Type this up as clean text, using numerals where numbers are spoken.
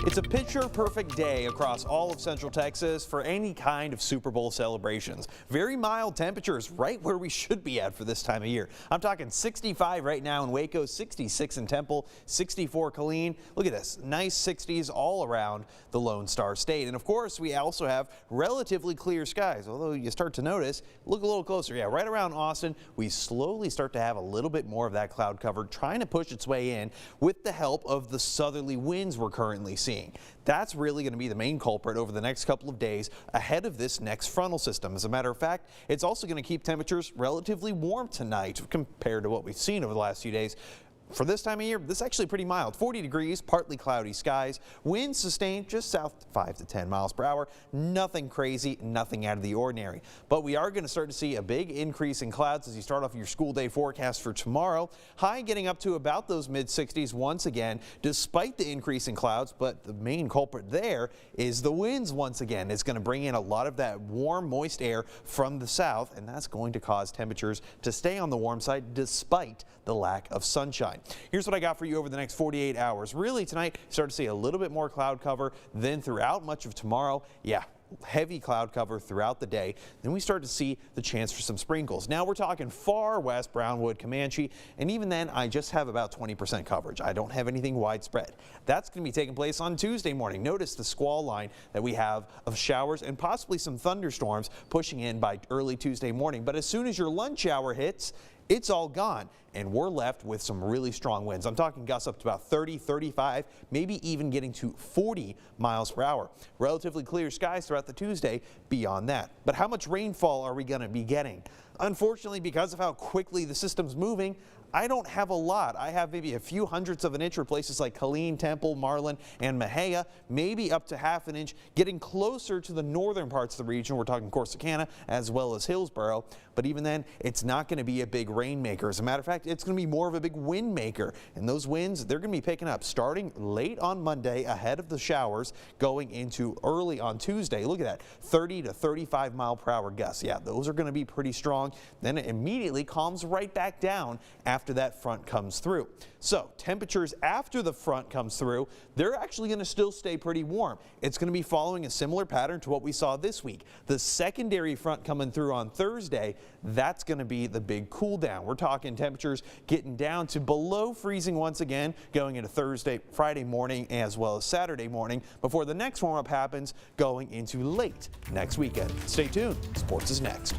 It's a picture-perfect day across all of Central Texas for any kind of Super Bowl celebrations. Very mild temperatures, right where we should be at for this time of year. I'm talking 65 right now in Waco, 66 in Temple, 64 Killeen. Look at this, nice 60s all around the Lone Star State. And of course, we also have relatively clear skies, although you start to notice, look a little closer. Yeah, right around Austin, we slowly start to have a little bit more of that cloud cover trying to push its way in with the help of the southerly winds we're currently seeing. That's really going to be the main culprit over the next couple of days ahead of this next frontal system. As a matter of fact, it's also going to keep temperatures relatively warm tonight compared to what we've seen over the last few days. For this time of year, this is actually pretty mild. 40 degrees, partly cloudy skies. Winds sustained just south 5 to 10 miles per hour. Nothing crazy, nothing out of the ordinary. But we are going to start to see a big increase in clouds as you start off your school day forecast for tomorrow. High getting up to about those mid-60s once again, despite the increase in clouds. But the main culprit there is the winds once again. It's going to bring in a lot of that warm, moist air from the south, and that's going to cause temperatures to stay on the warm side despite the lack of sunshine. Here's what I got for you over the next 48 hours. Really tonight, start to see a little bit more cloud cover. Then throughout much of tomorrow, yeah, heavy cloud cover throughout the day. Then we start to see the chance for some sprinkles. Now we're talking far west, Brownwood, Comanche, and even then I just have about 20% coverage. I don't have anything widespread. That's going to be taking place on Tuesday morning. Notice the squall line that we have of showers and possibly some thunderstorms pushing in by early Tuesday morning. But as soon as your lunch hour hits, it's all gone, and we're left with some really strong winds. I'm talking gusts up to about 30, 35, maybe even getting to 40 miles per hour. Relatively clear skies throughout the Tuesday beyond that. But how much rainfall are we going to be getting? Unfortunately, because of how quickly the system's moving, I don't have a lot. I have maybe a few hundredths of an inch for places like Killeen, Temple, Marlin, and Mexia, maybe up to half an inch, getting closer to the northern parts of the region. We're talking Corsicana as well as Hillsboro. But even then, it's not going to be a big rain maker. As a matter of fact, it's going to be more of a big wind maker. And those winds, they're going to be picking up starting late on Monday ahead of the showers going into early on Tuesday. Look at that, 30 to 35 mile per hour gusts. Yeah, those are going to be pretty strong. Then it immediately calms right back down after that front comes through. So temperatures after the front comes through, they're actually going to still stay pretty warm. It's going to be following a similar pattern to what we saw this week. The secondary front coming through on Thursday, that's going to be the big cool down. We're talking temperatures getting down to below freezing once again going into Thursday, Friday morning as well as Saturday morning before the next warm up happens going into late next weekend. Stay tuned. Sports is next.